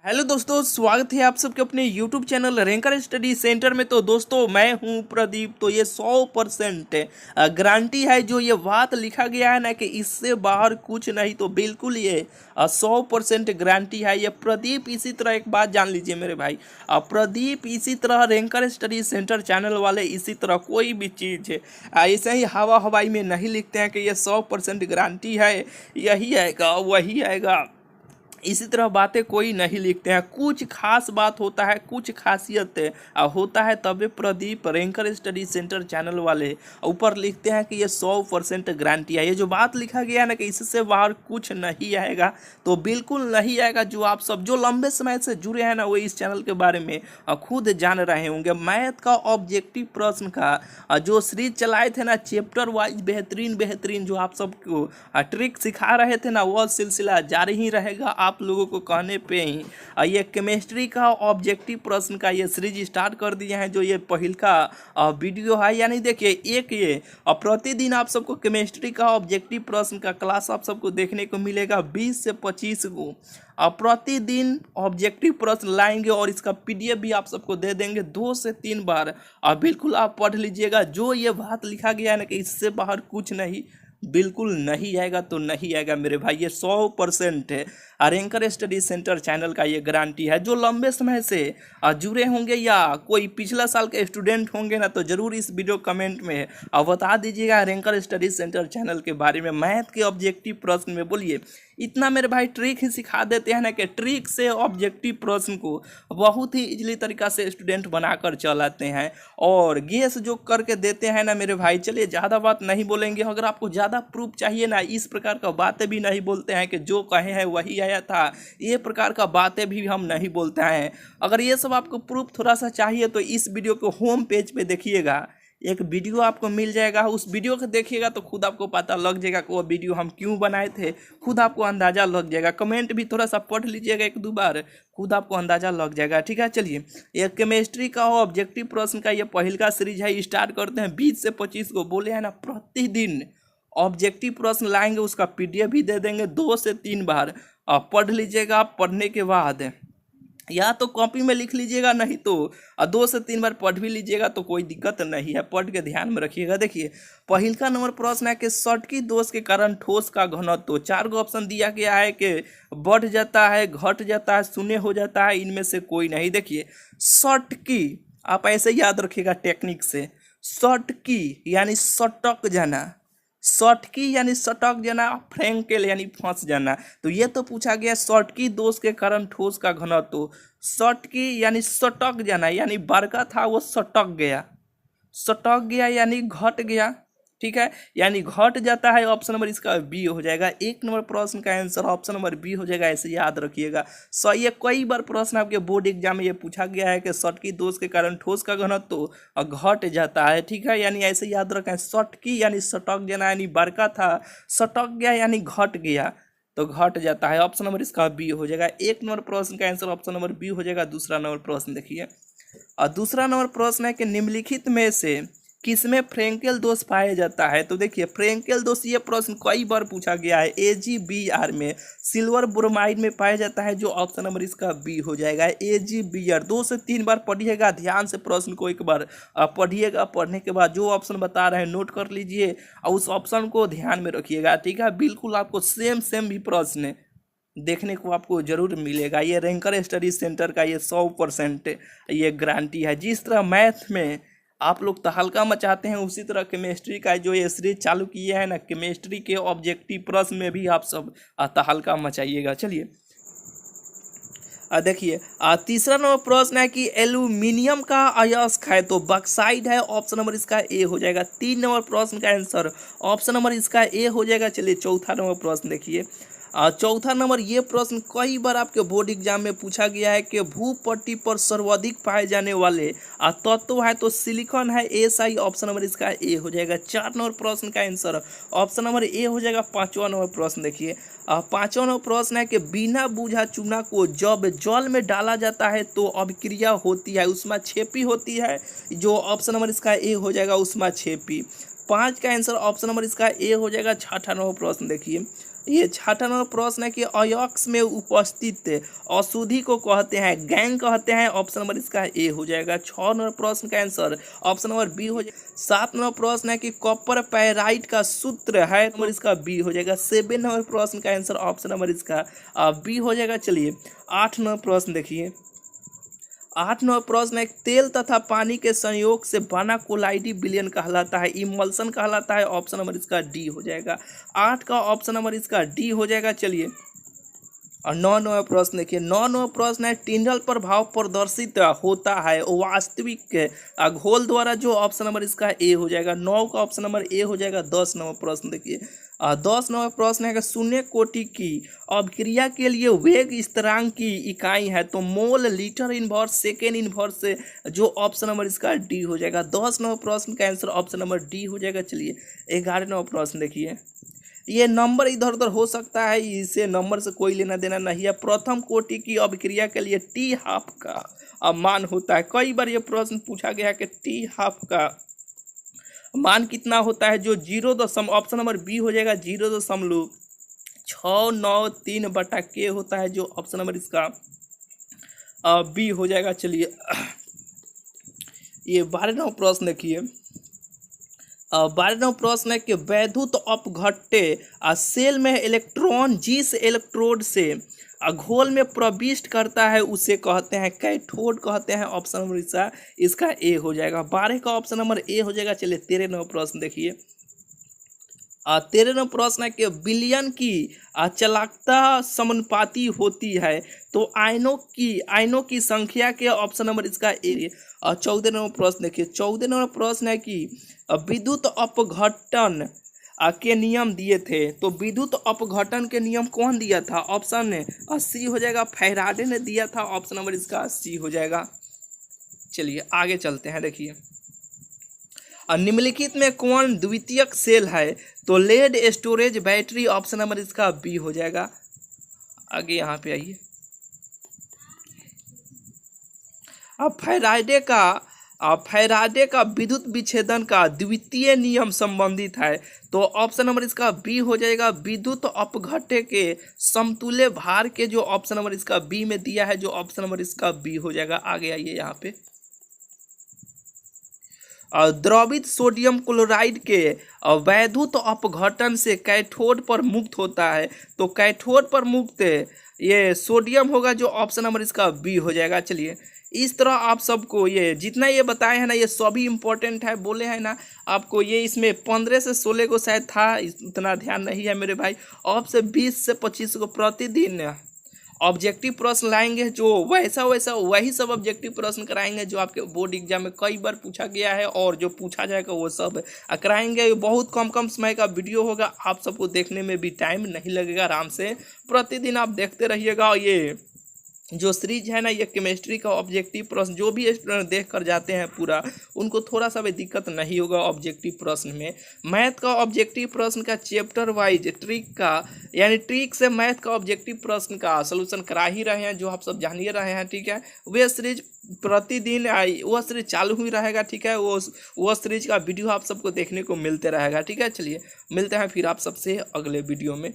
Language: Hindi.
हेलो दोस्तों, स्वागत है आप सबके अपने YouTube channel ranker study centre में। तो दोस्तों मैं हूं प्रदीप। तो ये 100% गारंटी है, जो ये बात लिखा गया है ना कि इससे बाहर कुछ नहीं, तो बिल्कुल ये 100% गारंटी है। ये प्रदीप इसी तरह एक बात जान लीजिए मेरे भाई, प्रदीप इसी तरह रैंकर स्टडी सेंटर चैनल वाले इसी तरह कोई भी चीज़ है ऐसे ही हवा हवाई में नहीं लिखते हैं कि ये 100% गारंटी है, यही आएगा वही आएगा, इसी तरह बातें कोई नहीं लिखते हैं। कुछ खास बात होता है, कुछ खासियत होता है, तबे Pradeep ranker study centre channel वाले ऊपर लिखते हैं कि ये 100% गारंटी है। ये जो बात लिखा गया है ना कि इससे बाहर कुछ नहीं आएगा, तो बिल्कुल नहीं आएगा। जो आप सब जो लंबे समय से जुड़े हैं ना, वो इस चैनल के बारे में खुद जान रहे होंगे। मैथ का ऑब्जेक्टिव प्रश्न का जो सीरीज चलाए थे ना, चैप्टर वाइज बेहतरीन बेहतरीन जो आप सबको ट्रिक सिखा रहे थे ना, वह सिलसिला जारी ही रहेगा आप लोगों को कहने पे ही। ये केमिस्ट्री का ऑब्जेक्टिव प्रश्न का ये सीरीज स्टार्ट कर दिए हैं। जो ये पहल का वीडियो है, यानी देखिए एक ये प्रतिदिन आप सबको केमिस्ट्री का ऑब्जेक्टिव प्रश्न का क्लास आप सबको देखने को मिलेगा 20 से 25 को। प्रतिदिन ऑब्जेक्टिव प्रश्न लाएंगे और इसका PDF भी आप सबको दे देंगे 2 से 3 बार। बिल्कुल आप पढ़ लीजिएगा। जो ये बात लिखा गया है ना कि इससे बाहर कुछ नहीं, बिल्कुल नहीं आएगा तो नहीं आएगा मेरे भाई। ये 100% है। रैंकर स्टडी सेंटर चैनल का ये गारंटी है। जो लंबे समय से जुड़े होंगे या कोई पिछला साल के स्टूडेंट होंगे ना, तो ज़रूर इस वीडियो कमेंट में बता दीजिएगा रैंकर स्टडी सेंटर चैनल के बारे में। मैथ के ऑब्जेक्टिव प्रश्न में बोलिए इतना मेरे भाई ट्रिक ही सिखा देते हैं ना कि ट्रिक से ऑब्जेक्टिव प्रश्न को बहुत ही इजली तरीका से स्टूडेंट बनाकर चलाते हैं और गेस जो करके देते हैं ना मेरे भाई। चलिए ज़्यादा बात नहीं बोलेंगे। अगर आपको ज़्यादा प्रूफ चाहिए ना, इस प्रकार का बातें भी नहीं बोलते हैं कि जो कहे हैं वही आया था, ये प्रकार का बातें भी हम नहीं बोलते हैं। अगर ये सब आपको प्रूफ थोड़ा सा चाहिए तो इस वीडियो को होम पेज पे देखिएगा, एक वीडियो आपको मिल जाएगा। उस वीडियो को देखिएगा तो खुद आपको पता लग जाएगा कि वो वीडियो हम क्यों बनाए थे, खुद आपको अंदाज़ा लग जाएगा। कमेंट भी थोड़ा सा पढ़ लीजिएगा 1-2 बार, खुद आपको अंदाज़ा लग जाएगा। ठीक है, चलिए ये केमिस्ट्री का ऑब्जेक्टिव प्रश्न का ये पहल का सीरीज है, स्टार्ट करते हैं 20 से 25 को। बोले हैं ना प्रतिदिन ऑब्जेक्टिव प्रश्न लाएंगे, उसका PDF भी दे देंगे 2 से 3 बार। पढ़ लीजिएगा। पढ़ने के बाद या तो कॉपी में लिख लीजिएगा, नहीं तो 2 से 3 बार पढ़ भी लीजिएगा, तो कोई दिक्कत नहीं है। पढ़ के ध्यान में रखिएगा। देखिए पहल का नंबर प्रश्न है कि सटकी दोष के कारण ठोस का घनत्व। तो 4 गो ऑप्शन दिया गया है कि बढ़ जाता है, घट जाता है, शून्य हो जाता है, इनमें से कोई नहीं। देखिए सटकी आप ऐसे याद रखिएगा टेक्निक से, सटकी यानी सटक जाना, सटकी यानी सटक जाना, फ्रैंकल यानी फंस जाना। तो ये तो पूछा गया सटकी दोष के कारण ठोस का घनत्व। तो सटकी यानी सटक जाना, यानी बड़का था वो सटक गया, सटक गया यानी घट गया। ठीक है, यानी घट जाता है। ऑप्शन नंबर इसका बी हो जाएगा। 1 नंबर प्रश्न का आंसर ऑप्शन नंबर बी हो जाएगा। ऐसे याद रखिएगा। सो ये कई बार प्रश्न आपके बोर्ड एग्जाम में ये पूछा गया है कि सटकी दोष के कारण ठोस का घनत्व तो घट जाता है। ठीक है, यानी ऐसे याद रखें, सटकी यानी सटक जाना, यानी बड़का था सटक गया यानी घट गया, तो घट जाता है। ऑप्शन नंबर इसका बी हो जाएगा। 1 नंबर प्रश्न का आंसर ऑप्शन नंबर बी हो जाएगा। दूसरा नंबर प्रश्न देखिए, और दूसरा नंबर प्रश्न है कि निम्नलिखित में से किसमें फ्रैंकल दोष पाया जाता है। तो देखिए फ्रैंकल दोष ये प्रश्न कई बार पूछा गया है। AgBr में सिल्वर ब्रोमाइड में पाया जाता है, जो ऑप्शन नंबर इसका बी हो जाएगा। AgBr 2 से 3 बार पढ़िएगा, ध्यान से प्रश्न को एक बार पढ़िएगा। पढ़ने के बाद जो ऑप्शन बता रहे हैं नोट कर लीजिए और उस ऑप्शन को ध्यान में रखिएगा। ठीक है, बिल्कुल आपको सेम भी प्रश्न देखने को आपको जरूर मिलेगा। ये रैंकर स्टडी सेंटर का ये 100% ये गारंटी है। जिस तरह मैथ में आप लोग तहलका मचाते हैं, उसी तरह केमिस्ट्री का जो ये सीरीज चालू किया है ना, केमिस्ट्री के ऑब्जेक्टिव प्रश्न में भी आप सब तहलका मचाइएगा। चलिए देखिए तीसरा नंबर प्रश्न है कि एल्यूमिनियम का अयस्क है, तो बॉक्साइड है। ऑप्शन नंबर इसका ए हो जाएगा। 3 नंबर प्रश्न का आंसर ऑप्शन नंबर इसका ए हो जाएगा। चलिए चौथा नंबर प्रश्न देखिए। चौथा नंबर ये प्रश्न कई बार आपके बोर्ड एग्जाम में पूछा गया है कि भूपट्टी पर सर्वाधिक पाए जाने वाले तत्व है, तो सिलिकॉन है। SI ऑप्शन नंबर इसका ए हो जाएगा। 4 नंबर प्रश्न का आंसर ऑप्शन नंबर ए हो जाएगा। 5वां नंबर प्रश्न देखिए। 5वां नंबर प्रश्न है कि बिना बूझा चूना को जब जल में डाला जाता है तो अभिक्रिया होती है, उसमें छेपी होती है, जो ऑप्शन नंबर इसका ए हो जाएगा। उसमें छेपी। 5 का आंसर ऑप्शन नंबर इसका ए हो जाएगा। 6वां नंबर प्रश्न देखिए। ये 6वां नंबर प्रश्न है कि अयस्क में उपस्थित अशुद्धि को कहते हैं गैंग कहते हैं। ऑप्शन नंबर इसका ए हो जाएगा। 6 नंबर प्रश्न का आंसर ऑप्शन नंबर बी हो जाएगा। 7 नंबर प्रश्न है कि कॉपर पैराइट का सूत्र है, नंबर इसका बी हो जाएगा। 7 नंबर प्रश्न का आंसर ऑप्शन नंबर इसका बी हो जाएगा। चलिए 8 नंबर प्रश्न देखिए। 8 नंबर प्रश्न एक तेल तथा पानी के संयोग से बना कोलाइडी विलयन कहलाता है, इमल्सन कहलाता है। ऑप्शन नंबर इसका डी हो जाएगा। 8 का ऑप्शन नंबर इसका डी हो जाएगा। चलिए और 9 नंबर प्रश्न देखिए। 9 नंबर प्रश्न है टिंडल प्रभाव प्रदर्शित होता है वास्तविक घोल द्वारा, जो ऑप्शन नंबर इसका ए हो जाएगा। 9 का ऑप्शन नंबर ए हो जाएगा। 10 नंबर प्रश्न देखिए। 10 नंबर प्रश्न है कि शून्य कोटि की अभिक्रिया के लिए वेग स्थिरांक की इकाई है, तो मोल, लीटर इनवर्स, सेकेंड इनवर्स, जो ऑप्शन नंबर इसका डी हो जाएगा। 10 नंबर प्रश्न का आंसर ऑप्शन नंबर डी हो जाएगा। चलिए 11 नंबर प्रश्न देखिए। ये नंबर इधर उधर हो सकता है, इसे नंबर से कोई लेना देना नहीं है। प्रथम कोटि की अभिक्रिया के लिए टी हाफ का मान होता है। कई बार ये प्रश्न पूछा गया है कि टी हाफ का मान कितना होता है, जो 0 ऑप्शन नंबर बी हो जाएगा 0.693/K होता है, जो ऑप्शन नंबर इसका बी हो जाएगा। चलिए ये 12 नंबर प्रश्न देखिए। 12 नंबर प्रश्न है कि वैद्युत अपघट्य सेल में इलेक्ट्रॉन जिस इलेक्ट्रोड से घोल में प्रविष्ट करता है उसे कहते हैं कैथोड कहते हैं। ऑप्शन नंबर इसका ए हो जाएगा। 12 का ऑप्शन नंबर ए हो जाएगा। चलिए 13 नंबर प्रश्न देखिए। 13 नंबर प्रश्न है कि विलयन की चालकता समानुपाती होती है, तो आयनों की संख्या के ऑप्शन नंबर इसका ए। 14 नंबर प्रश्न देखिए। 14 नंबर प्रश्न है कि विद्युत अपघटन के नियम दिए थे, तो विद्युत अपघटन के नियम कौन दिया था? ऑप्शन सी हो जाएगा, फैराडे ने दिया था। ऑप्शन नंबर इसका सी हो जाएगा। चलिए आगे चलते हैं। देखिए निम्नलिखित में कौन द्वितीयक सेल है, तो lead storage battery. Option number इसका बी हो जाएगा। आगे यहाँ पे आइए। अब फैराडे का विद्युत विच्छेदन का द्वितीय नियम संबंधित है, तो ऑप्शन नंबर इसका बी हो जाएगा। विद्युत अपघट्य के समतुल्य भार के, जो ऑप्शन नंबर इसका बी में दिया है, जो ऑप्शन नंबर इसका बी हो जाएगा। आगे आइए यहाँ पे। द्रवित सोडियम क्लोराइड के वैद्युत अपघटन से कैथोड पर मुक्त होता है, तो कैथोड पर मुक्त ये सोडियम होगा, जो ऑप्शन नंबर इसका बी हो जाएगा। चलिए इस तरह आप सबको ये जितना ये बताए हैं ना, ये सभी इंपॉर्टेंट है। बोले हैं ना आपको, ये इसमें 15 से 16 को शायद था, उतना ध्यान नहीं है मेरे भाई। अब से 20 से 25 को प्रतिदिन ऑब्जेक्टिव प्रश्न लाएंगे, जो वैसा वही सब ऑब्जेक्टिव प्रश्न कराएंगे जो आपके बोर्ड एग्जाम में कई बार पूछा गया है, और जो पूछा जाएगा वो सब कराएंगे। बहुत कम समय का वीडियो होगा, आप सबको देखने में भी टाइम नहीं लगेगा। आराम से प्रतिदिन आप देखते रहिएगा। ये जो सीरीज है ना, ये केमिस्ट्री का ऑब्जेक्टिव प्रश्न, जो भी स्टूडेंट देख कर जाते हैं पूरा, उनको थोड़ा सा भी दिक्कत नहीं होगा ऑब्जेक्टिव प्रश्न में। मैथ का ऑब्जेक्टिव प्रश्न का चैप्टर वाइज ट्रिक से मैथ का ऑब्जेक्टिव प्रश्न का सलूशन करा ही रहे हैं, जो आप सब जान ही रहे हैं। ठीक है, वह सीरीज प्रतिदिन वह सीरीज चालू ही रहेगा। ठीक है, वो सीरीज का वीडियो आप सबको देखने को मिलते रहेगा। ठीक है, चलिए मिलते हैं फिर आप सबसे अगले वीडियो में।